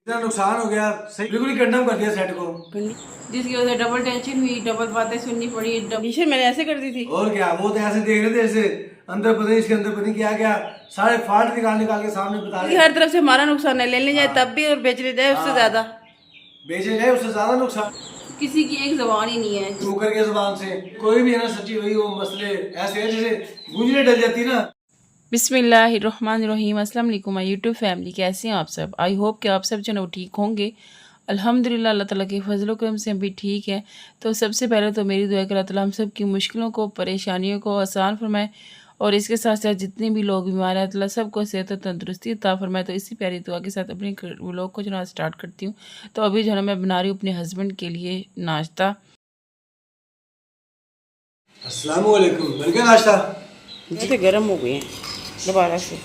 इतना नुकसान हो गया, सही बिल्कुल ही कंडम कर दिया सेट को, जिसकी वजह से डबल टेंशन हुई, डबल बातें सुननी पड़ी। कंडीशन मैंने ऐसे कर दी थी। और क्या, वो तो ऐसे देख रहे थे ऐसे अंदर पता नहीं, इसके अंदर पता नहीं क्या क्या सारे फाल्ट निकाल निकाल के सामने बता रहे। हर तरफ से हमारा नुकसान है, लेने जाए तब भी और बेचने जाए उससे ज्यादा। बेचे जाए उससे ज्यादा नुकसान। किसी की एक जबान ही नहीं है। कुकर के जुबान से कोई भी है ना, सच्ची वही वो मसले ऐसे है जैसे गूंजने डल जाती ना। बिस्मिल्लाहिर्रहमानिर्रहीम। अस्सलाम वालेकुम माय यूट्यूब फैमिली, कैसे हैं आप सब। आई होप कि आप सब जो है वो ठीक होंगे। अल्हम्दुलिल्लाह अल्लाह ताला के फजल करम से हम भी ठीक हैं। तो सबसे पहले तो मेरी दुआ है कि अल्लाह ताला हम सब की मुश्किलों को, परेशानियों को आसान फरमाए, और इसके साथ साथ जितने भी लोग बीमार हैं अल्लाह सबको सेहत और तंदुरुस्ती अता फरमाए। तो इसी प्यारी दुआ के साथ अपने व्लॉग को जो है स्टार्ट करती हूँ। तो अभी जो है मैं बना रही हूँ अपने हस्बैंड के लिए नाश्ता। अस्सलाम वालेकुम। बन गया नाश्ता? जैसे गर्म हो गए हैं दोबारा से,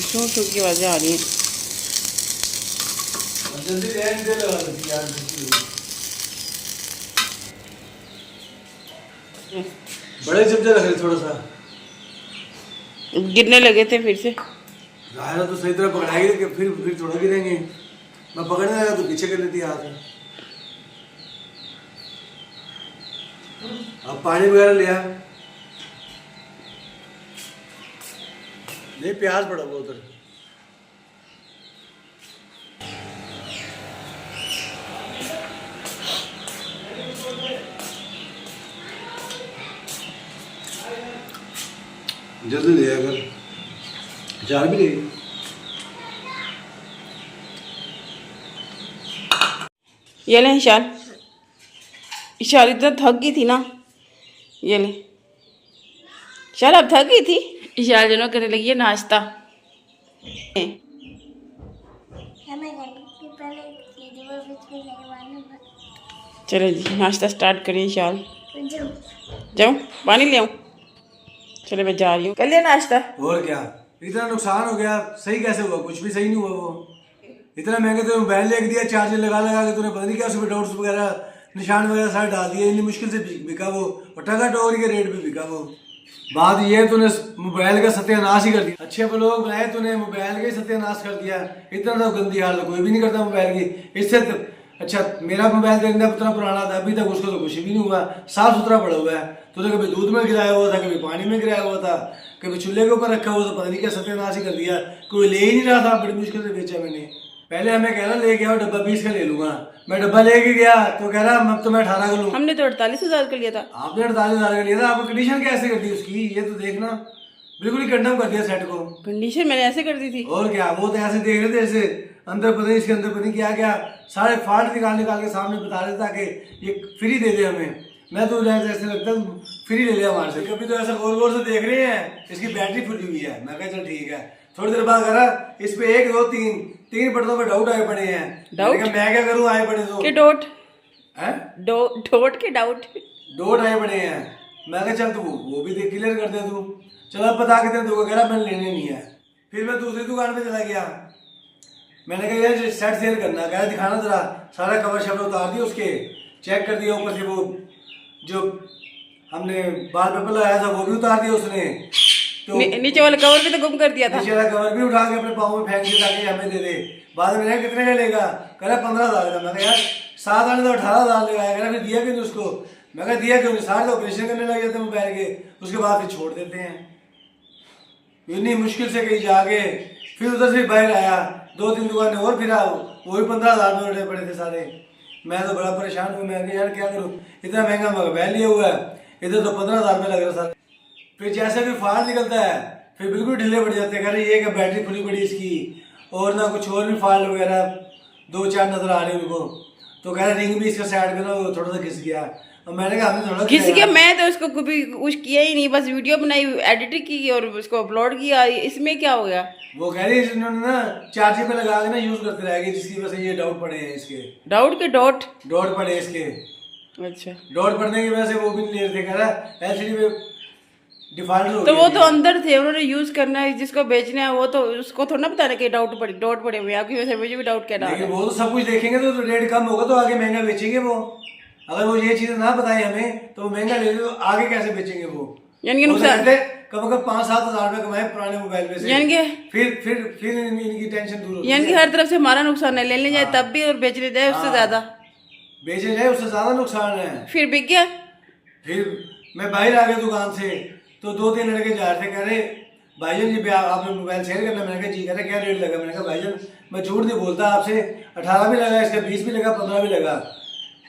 शोर शोर की आवाज़ें आ रही हैं। जल्दी रहने दे लो यार, बड़े चमचे रख ले, थोड़ा सा गिरने लगे थे फिर से। जाहिर तो सही तरह पकड़ाएगी कि फिर थोड़ा गिरेंगे। मैं पकड़ने लगा तो पीछे कर लेती हाथ में। अब पानी वगैरह लिया नहीं, प्याज पड़ा हुआ उधर। जल्दी लिया कर, अचार भी लेगी। ये ले इशाल, इशाल इतना थक गई थी ना। ये ले इशाल, अब थक गई थी। इशाल जो करने लगी है नाश्ता। चलो जी नाश्ता स्टार्ट करें। इशाल जाऊँ पानी ले आऊँ? चलो मैं जा रही हूँ। कर लिया नाश्ता? और क्या, इतना नुकसान हो गया, सही कैसे हुआ? कुछ भी सही नहीं हुआ। वो इतना महंगे तो मोबाइल लेके दिया, चार्जर लगा लगा के तूने पता नहीं क्या उसमें डॉट्स वगैरह निशान वगैरह सारे डाल दिए। इतनी मुश्किल से बिका वो, और टका टोकरी के रेट पे बिका वो। बात ये तूने मोबाइल का सत्यानाश ही कर दिया। अच्छे लोग बनाए, तूने मोबाइल का ही सत्यानाश कर दिया। इतना तो गंदी हाल तो कोई भी नहीं करता मोबाइल की। इससे तो अच्छा मेरा मोबाइल देखना इतना पुराना था, अभी तक उसको तो कुछ भी नहीं हुआ, साफ सुथरा पड़ा हुआ है। तूने कभी दूध में गिराया हुआ था, कभी पानी में गिराया हुआ था, कभी चूल्हे के ऊपर रखा हुआ था, पता नहीं क्या सत्यानाश ही कर दिया। कोई ले ही नहीं रहा था, बड़ी मुश्किल से बेचा मैंने। पहले हमें कह रहा लेके आओ डब्बा 20 का ले लूंगा, मैं डब्बा लेके गया तो कह रहा अब तो मैं 18 का लूंगा। हमने तो 48,000 का लिया था। आपने 48,000 का लिया था। आपको कंडीशन कैसे कर दी उसकी, ये तो देखना, बिल्कुल ही कंडम कर दिया सेट को। कंडीशन मैंने ऐसे कर दी थी। और क्या, वो तो ऐसे देख रहे थे ऐसे अंदर पता नहीं, इसके अंदर पता नहीं क्या क्या सारे फाल्ट निकाल निकाल के सामने बता रहे था कि ये फ्री दे दे हमें। मैं तो ऐसे लगता फ्री ले लिया हमारे से। कभी तो ऐसा गौर गौर से देख रहे हैं, इसकी बैटरी फुली हुई है। मैं कहा चल ठीक है। थोड़ी देर बाद करा इस पे 1 2 3 पर्दों पे डाउट आए पड़े हैं। डाउट? मैं क्या करूं, आए पड़े तो के डॉट है, डॉट के डाउट आए पड़े हैं। मैं कहा चल तू वो भी क्लियर कर दे तू। चल अब बता के दे, तू कह रहा मैंने लेने नहीं है। फिर मैं दूसरी दुकान पे चला गया। मैंने कहा यार सेट सेल करना, कह दिखाना जरा। सारा कवर शवर उतार दिया उसके, चेक कर दिया। ऊपर से वो जो हमने बाल पेपर लगाया था वो भी उतार दिया उसने। तो नीचे वाला कवर भी तो गुम कर दिया था। नीचे वाला कवर भी उठा के अपने पाँव में फेंक दिया ताकि हमें दे दे। बाद में कितने का लेगा, कह रहा 15,000 का। मैं कहा यार 7 आने तो 18,000 लगाया। कह रहा फिर दिया क्यों नहीं उसको? मैं कहा दिया क्यों नहीं, सारे तो ऑपरेशन करने लग जाते हैं मोबाइल के, उसके बाद फिर छोड़ देते हैं। इतनी मुश्किल से कहीं जाके फिर उधर से बाहर आया, 2 3 दुकानें और फिरा, वो भी 15,000 में उठे पड़े थे सारे। मैं तो बड़ा परेशान हूँ। मैं यार क्या करूँ, इतना महंगा मोबाइल लिया हुआ है, इधर तो 15,000 में लग रहा था। फिर जैसे भी फाल्ट निकलता है फिर बिल्कुल ढीले पड़ जाते हैं। कह रहे ये क्या बैटरी खुली पड़ी इसकी, और ना कुछ और भी फाल्ट वगैरह 2 4 नजर आ रहे उनको। तो कह रहे रिंग भी इसका साइड में ना वो थोड़ा सा घिस गया। और मैंने कहा हमने थोड़ा घिस गया? मैं तो उसको कभी कुछ किया ही नहीं, बस वीडियो बनाई, एडिट की और उसको अपलोड किया। इसमें क्या हो गया? वो कह रही है इन्होंने ना चार्जिंग पे लगा के ना यूज करते रहेगी, जिसकी वजह से ये डाउट पड़े हैं इसके। डाउट के डॉट पड़े इसके। अच्छा, डॉट पड़ने की वजह से वो भी नहीं ले रहे थे। कह रहा एलसीडी पे डिफॉल्ट हो तो गया। वो तो अंदर थे, उन्होंने यूज करना है, जिसको बेचना है वो तो उसको थोड़ा ना बताना कि डॉट पड़े हुए। आपकी वजह से मुझे भी डाउट क्या डाल। लेकिन वो तो सब कुछ देखेंगे तो रेट कम होगा तो आगे महंगा बेचेंगे वो। अगर वो ये चीजें ना बताए हमें तो वो महंगा ले तो आगे कैसे बेचेंगे वो? यानी कि वो तो नुकसान। कम 5-7 हज़ार रुपए कमाए पुराने मोबाइल में से। यानी कि फिर इनकी टेंशन दूर होती यानी कि है। हर तरफ से हमारा नुकसान है, लेने जाए तब भी और बेचने जाए उससे ज्यादा। बेचने जाए उससे ज्यादा नुकसान है। फिर बिक गया। फिर मैं बाहर आ गया दुकान से, तो 2-3 लड़के जा रहे थे, कह रहे भाईजान जी आपने मोबाइल सेल करना। मैंने कहा जी। कह रहे क्या रेट लगा? मैंने कहा भाईजान मैं झूठ नहीं बोलता आपसे, 18 भी लगा, इसका 20 भी लगा, 15 भी लगा।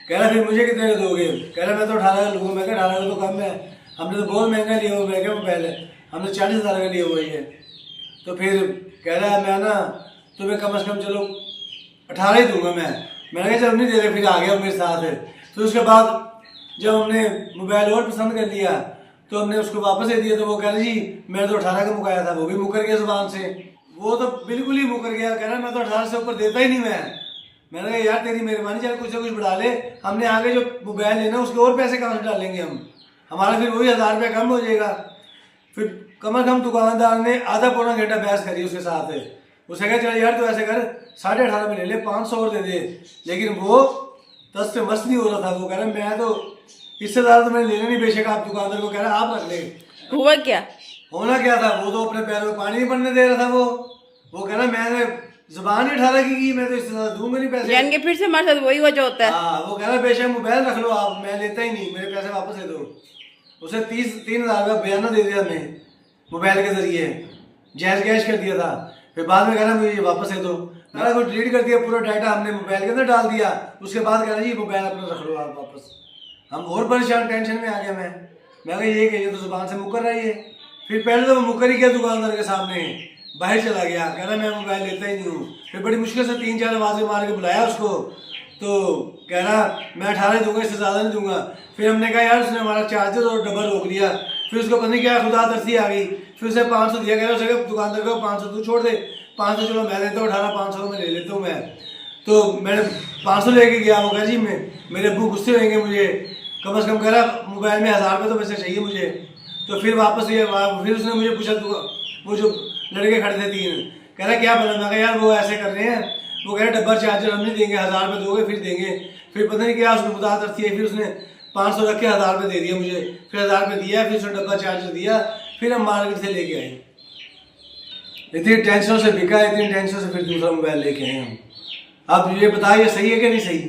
कह रहा फिर मुझे कितने का दोगे? कह रहा मैं तो 18 का लूँगा। मैं कहा 18 का तो कम है, हमने तो बहुत महंगा लिया हुआ महंगा मोबाइल है, हमने 40 हज़ार का लिया हुआ ही है। तो फिर कह रहा है मैं ना तुम्हें कम से कम चलो 18 ही दूंगा मैं। मैंने कहा चलो नहीं दे रहे। फिर आ गया मेरे साथ। फिर उसके बाद जब हमने मोबाइल और पसंद कर लिया तो हमने उसको वापस दे दिया। तो वो कह रहे जी मैंने तो 18 का मुकाया था। वो भी मुकर गया जुबान से, वो तो बिल्कुल ही मुकर गया। कह रहा मैं तो 18 से ऊपर देता ही नहीं मैंने कहा यार तेरी मेहरबानी, चल कुछ ना कुछ बढ़ा ले, हमने आगे जो मोबाइल लेना उसके और पैसे कहाँ से डालेंगे हम, हमारा फिर वही 1000 रुपया कम हो जाएगा। फिर कम से कम दुकानदार ने आधा पौना घंटा बहस करी उसके साथ। उसे कहा चल यार तो ऐसे कर 18.5 में ले ले, 500 और दे दे। लेकिन वो तस से मस्त नहीं हो रहा था। वो कह रहा मैं तो इससे ज़्यादा तो मैंने लेना नहीं। बेशक आप दुकानदार को कह रहा आप रख ले। हुआ क्या? होना क्या था, वो तो अपने पैरों में पानी नहीं पड़ने दे रहा था। वो कह रहा मैंने जुबान ही 18 की मैं तो इससे ज़्यादा दूंगा नहीं पैसे। यानी कि फिर से हमारे साथ वही वजह होता है। हाँ, वो कह रहा बेशक मोबाइल रख लो आप, मैं लेता ही नहीं, मेरे पैसे वापस दे दो। उसे 3,000 का बयाना दे दिया हमने मोबाइल के जरिए, जायज़ कैश कर दिया था। फिर बाद में कह रहा मुझे ये वापस दे दो। मैंने वो डिलीट कर दिया, पूरा डाटा हमने मोबाइल के अंदर डाल दिया। उसके बाद कह रहा जी मोबाइल अपना रख लो आप वापस। हम और परेशान, टेंशन में आ गया मैं कहा ये कि ये तो जुबान से मुकर रही है। फिर पहले तो वो मुकर ही गया दुकानदार के सामने, बाहर चला गया, कह रहा मैं मोबाइल लेता ही नहीं हूँ। फिर बड़ी मुश्किल से 3-4 आवाज़ें मार के बुलाया उसको, तो कह रहा मैं 18 दूंगा, इससे ज़्यादा नहीं दूंगा। फिर हमने कहा यार उसने हमारा चार्जर और डब्बा रोक लिया। फिर उसको पता नहीं क्या खुदा तरसी आ गई। फिर उसे 500 दिया। कह रहा उसे दुकानदार को 500 तू छोड़ दे, 500 चलो मैं देता हूँ, 18-500 में ले लेता हूँ मैं। तो मैंने 500 लेके गया। वो कहा जी मेरे अब्बू गुस्से होंगे मुझे, कम से कम कह रहा मोबाइल में 1000 रुपये तो पैसे चाहिए मुझे। तो फिर वापस ये फिर उसने मुझे पूछा, वो जो लड़के खड़े थे 3, कह रहा क्या बना? मैं कहा यार वो ऐसे कर रहे हैं, वो कह रहे डब्बा चार्जर हम नहीं देंगे, 1000 रुपये दोगे फिर देंगे। फिर पता नहीं क्या उसको खुदा तरसी है। फिर उसने 500 रख के 1000 रुपये दे दिया मुझे। फिर 1000 रुपये दिया, फिर उसने डब्बा चार्जर दिया। फिर हम मार्केट से लेके आए। इतनी टेंशनों से बिका, इतनी टेंशन से फिर दूसरा मोबाइल लेके आए हम। अब ये बताइए सही है कि नहीं सही?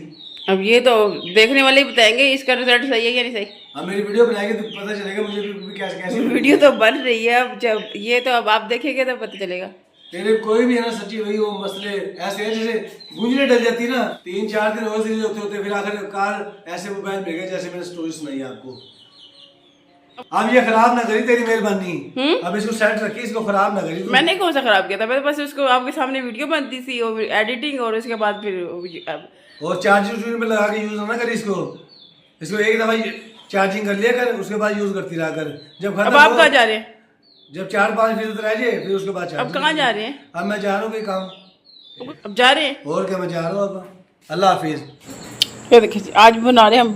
अब ये तो देखने वाले ही बताएंगे इसका रिजल्ट सही है या नहीं सही। अब मेरी वीडियो बनाएंगे तो पता चलेगा मुझे भी कैसे कैसे। वीडियो तो बन रही है, अब जब ये तो अब आप देखेंगे तो पता चलेगा। तेरे कोई भी है ना सच्ची वही वो मसले ऐसे है जैसे गूंजने डल जाती ना, 3-4 दिन और सीरीज होते फिर आखिरकार ऐसे मोबाइल मिल गए जैसे मैंने स्टोरी सुनाई आपको। अब ये खराब ना करी, तेरी मेहरबानी। अब इसको सेट रखी, इसको खराब ना करी। मैंने कौन सा खराब किया था? मैं तो बस उसको आपके सामने वीडियो बनती थी और एडिटिंग, और उसके बाद फिर और चार्जिंग में लगा के यूज ना कर इसको एक दफा चार्जिंग कर लिया कर, उसके बाद यूज करती रहा कर। जब अब आप कहाँ जा रहे हैं? जब 4-5% रह जाए फिर उसके बाद अब कहाँ जा रहे हैं? अब मैं जा रहा हूँ कोई काम। अब जा रहे हैं? और क्या, मैं जा रहा हूँ अब। अल्लाह हाफिज। ये देखिए आज बना रहे हैं हम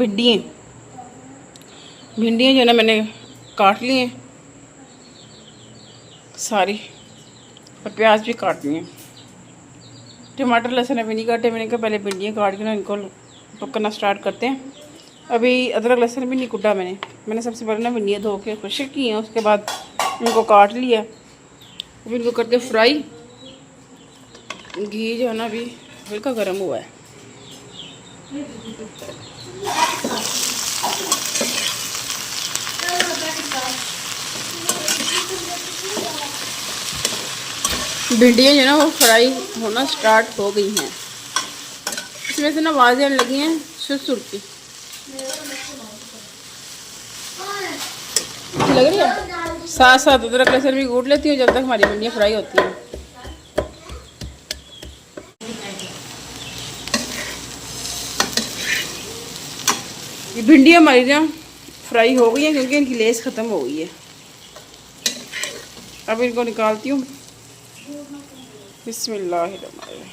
भिंडियाँ जो है ना मैंने काट ली हैं सारी, और प्याज भी काट लिए। टमाटर लहसुन अभी नहीं काटे, मैंने कहा पहले भिंडियाँ काट के ना इनको पकना स्टार्ट करते हैं। अभी अदरक लहसुन भी नहीं कूटा मैंने सबसे पहले ना भिंडियाँ धो के खुश की हैं, उसके बाद इनको काट लिया। अभी इनको करके फ्राई। घी जो है ना अभी हल्का गर्म हुआ है। भिंडियाँ जो है ना वो फ्राई होना स्टार्ट हो गई हैं। इसमें से ना आवाज़ें लगी हैं सुर की लग रही है। साथ साथ अदरक लहसुन भी कूट लेती हूँ जब तक हमारी भिंडियाँ फ्राई होती हैं। ये भिंडियाँ हमारी ना फ्राई हो गई हैं क्योंकि इनकी लेस ख़त्म हो गई है। अब इनको निकालती हूँ। बिस्मिल्लाहिर्रहमानिर्रहीम।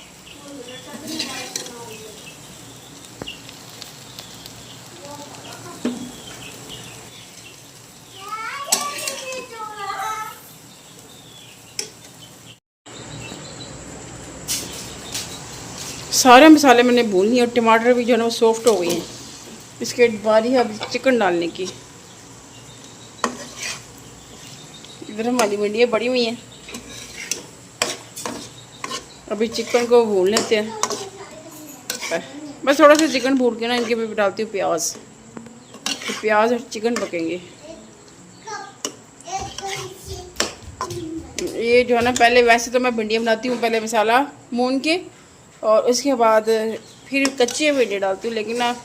सारे मसाले मैंने भून लिए और टमाटर भी जो है ना वो सॉफ्ट हो गए हैं। इसके बारी है अब चिकन डालने की। इधर हमारी भिंडियाँ बड़ी हुई हैं। अभी चिकन को भून लेते हैं। बस थोड़ा सा चिकन भून के ना इनके भी डालती हूँ प्याज, तो प्याज और चिकन पकेंगे। ये जो है ना, पहले वैसे तो मैं भिंडियाँ बनाती हूँ पहले मसाला भून के, और उसके बाद फिर कच्चे भिंडियाँ डालती हूँ। लेकिन ना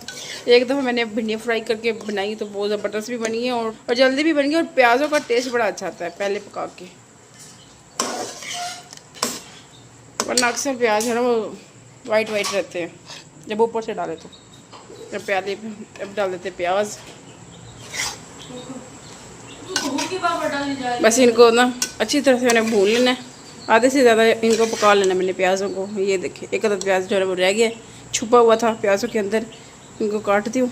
एक दफ़ा मैंने भिंडियाँ फ्राई करके बनाई तो बहुत ज़बरदस्त भी बनी है और जल्दी भी बन गई, और प्याज़ों का टेस्ट बड़ा अच्छा आता है पहले पका के। वरना अक्सर प्याज है ना वो वाइट रहते हैं जब ऊपर से डाले तो। जब प्याले अब डाल देते प्याज। बस इनको ना अच्छी तरह से मैंने भून लेना है, आधे से ज़्यादा इनको पका लेना मैंने प्याज़ों को। ये देखिए एक आधा प्याज जो है वो रह गया, छुपा हुआ था प्याज़ों के अंदर, इनको काटती हूँ।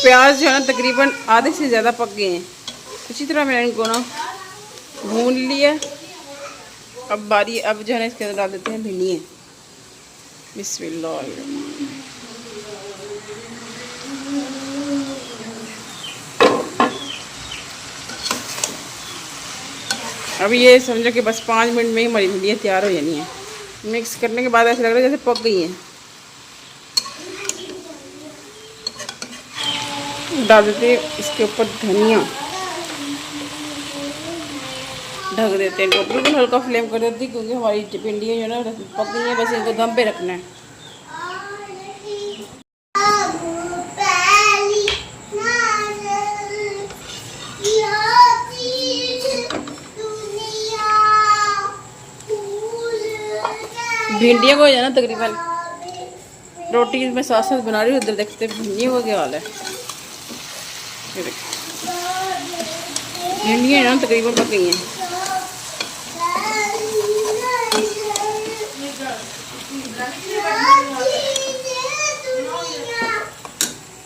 प्याज जो है ना तकरीबन आधे से ज़्यादा पक गए हैं। इसी तरह मैंने इनको ना भून लिया। अब जो है ना इसके अंदर डाल देते हैं भिंडियाँ। बिस्मिल्लाह। अभी ये समझो कि बस 5 मिनट में ही हमारी भिंडियाँ तैयार हो जानी है। मिक्स करने के बाद ऐसा लग रहा है जैसे पक गई हैं। डाल देते हैं इसके ऊपर धनिया, ढक देते हैं इनको, बिल्कुल हल्का फ्लेम कर देते हैं क्योंकि हमारी भिंडियाँ जो है ना पक गई हैं। बस इनको दम पे रखना है। भिंडियों को है ना तकरीबन रोटी में साथ साथ बना रही हूँ। उधर देखते हैं भिंडियों का क्या हाल है। ये देखिए भिंडियाँ ना तकरीबन पक गई हैं।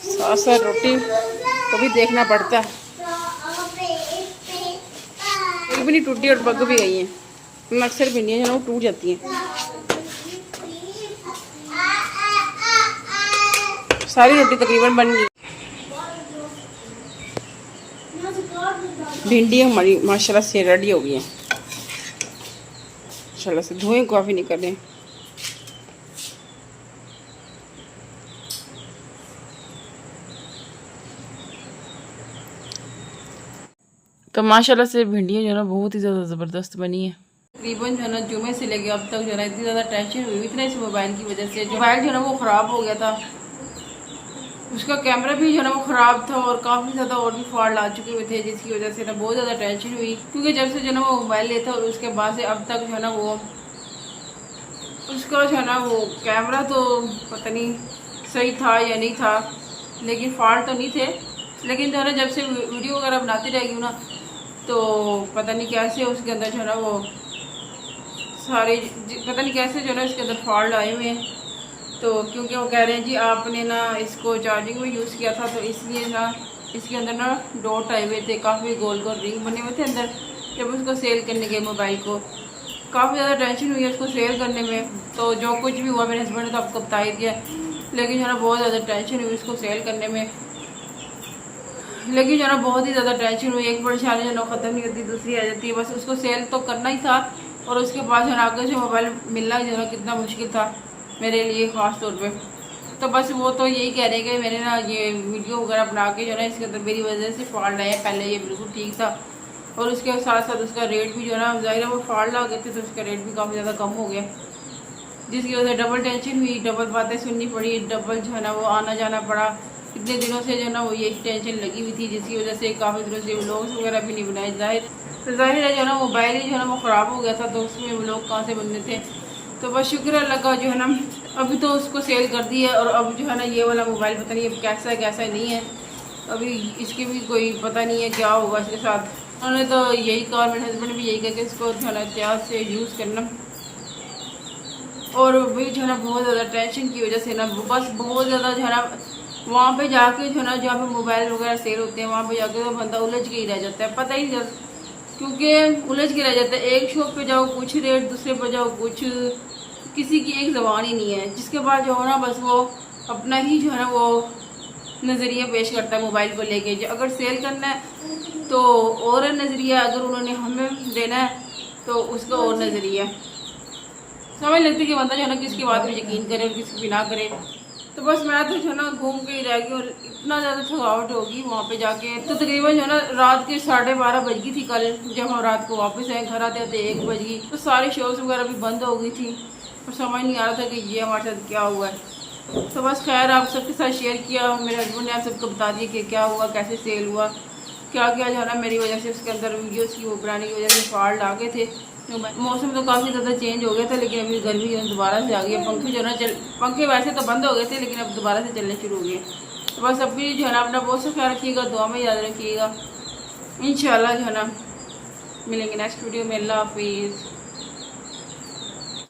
साथ साथ रोटी को भी देखना पड़ता है। एक भी नहीं टूटी और पक भी गई हैं। अक्सर भिंडियाँ जो है ना वो टूट जाती हैं। सारी रोटी तकरीबन बन गई। भिंडी हमारी माशाल्लाह से रेडी हो गई है। माशाल्लाह से धुएं काफ़ी निकल रहे हैं। तो माशाल्लाह से भिंडियाँ जो है ना बहुत ही ज़्यादा ज़बरदस्त बनी है। तकरीबन जो है ना जुमे से लेके अब तक जो है ना इतनी ज़्यादा टेंशन हुई इतना इस मोबाइल की वजह से। मोबाइल जो है ना वो ख़राब हो गया था, उसका कैमरा भी जो है ना वो ख़राब था और काफ़ी ज़्यादा और भी फॉल्ट आ चुके हुए थे, जिसकी वजह से ना बहुत ज़्यादा टेंशन हुई। क्योंकि जब से जो है ना वो मोबाइल लेता और उसके बाद से अब तक जो है ना वो उसका जो है ना वो कैमरा तो पता नहीं सही था या नहीं था, लेकिन फॉल्ट तो नहीं थे। लेकिन जो है ना जब से वीडियो वगैरह बनाती रहेगी ना तो पता नहीं कैसे उसके अंदर जो है ना वो सारे पता नहीं कैसे जो है ना इसके अंदर फॉल्ट आए हुए हैं। तो क्योंकि वो कह रहे हैं जी आपने ना इसको चार्जिंग में यूज़ किया था तो इसलिए ना इसके अंदर ना डॉट आए हुए थे, काफ़ी गोल गोल रिंग बने हुए थे अंदर। जब उसको सेल करने गए मोबाइल को काफ़ी ज़्यादा टेंशन हुई है उसको सेल करने में। तो जो कुछ भी हुआ मेरे हस्बैंड ने तो आपको बता ही दिया, लेकिन जो है ना बहुत ज़्यादा टेंशन हुई उसको सेल करने में। लेकिन जो है ना बहुत ही ज़्यादा टेंशन हुई, एक परेशानी जो है ना ख़त्म नहीं होती दूसरी आ जाती है। बस उसको सेल तो करना ही था और उसके बाद जो है ना आगे से मोबाइल मिलना जो है ना कितना मुश्किल था मेरे लिए ख़ास तौर पे। तो बस वो तो यही कह रहे हैं कि मैंने ना ये वीडियो वगैरह बना के जो है ना इसके अंदर मेरी वजह से फॉल्ट आया। पहले ये बिल्कुल ठीक था और उसके साथ साथ उसका रेट भी जो है ना ज़ाहिर है वो फॉल्ट आ गए थे तो उसका रेट भी काफ़ी ज़्यादा कम हो गया, जिसकी वजह से डबल टेंशन हुई, डबल बातें सुननी पड़ी, डबल जो है ना वो आना जाना पड़ा। इतने दिनों से जो है ना वो यही टेंशन लगी हुई थी, जिसकी वजह से काफ़ी दिनों से व्लॉग्स वगैरह भी नहीं बनाए। ज़ाहिर है जो है ना मोबाइल ही जो है ना वो ख़राब हो गया था तो उसमें व्लॉग कहाँ से बनने थे। तो बस शुक्र अल्लाह का जो है ना अभी तो उसको सेल कर दी है और अब जो है ना ये वाला मोबाइल पता नहीं अब कैसा है कैसा नहीं है, अभी इसकी भी कोई पता नहीं है क्या होगा इसके साथ। उन्होंने तो यही कहा, मेरे हस्बैंड भी यही कहा कि इसको जो है ना एहतियात से यूज़ करना। और वही जो है ना बहुत ज़्यादा टेंशन की वजह से ना बस बहुत ज़्यादा जो है ना वहाँ पे जाके जो है ना जहाँ पे मोबाइल वगैरह सेल होते हैं वहाँ पे जाके तो बंदा उलझ के ही रह जाता है, पता ही नहीं, क्योंकि उलझ के रह जाता है। एक शॉप पे जाओ कुछ रेट, दूसरे पे जाओ कुछ, किसी की एक ज़बान ही नहीं है। जिसके बाद जो हो ना बस वो अपना ही जो है ना वो नज़रिया पेश करता है मोबाइल को लेके। जो अगर सेल करना है तो और नज़रिया, अगर उन्होंने हमें देना है तो उसका और नज़रिया। समझ लगती कि बंदा जो है ना किसकी बात पे यकीन करे और किसकी भी ना करे। तो बस मैं तो जो है ना घूम के ही रह गई और इतना ज़्यादा थकावट होगी वहाँ पे जाके। तो तकरीबन जो है ना रात के 12:30 बज गई थी कल, जब हम रात को वापस आए घर आते आते 1 बज गई। तो सारी शॉप्स वगैरह भी बंद हो गई थी और समझ नहीं आ रहा था कि ये हमारे साथ क्या हुआ है। तो बस खैर आप सबके साथ शेयर किया, मेरे हस्बैंड ने आप सबको बता दिया कि क्या हुआ, कैसे सेल हुआ, क्या क्या जो है ना मेरी वजह से उसके अंदर वीडियोज़ की वो बनाने की वजह से फॉल्ट आ गए थे। मौसम तो काफ़ी ज़्यादा चेंज हो गया था, लेकिन अभी गर्मी जो है दोबारा से आ गई है। पंखे जो है ना पंखे वैसे तो बंद हो गए थे लेकिन अब दोबारा से चलने शुरू हो गए। तो बस अभी जो है ना अपना बहुत सा ख्याल रखिएगा, दुआ में याद रखिएगा। इंशाल्लाह जो है ना मिलेंगे नेक्स्ट वीडियो में। अल्लाह हाफिज़।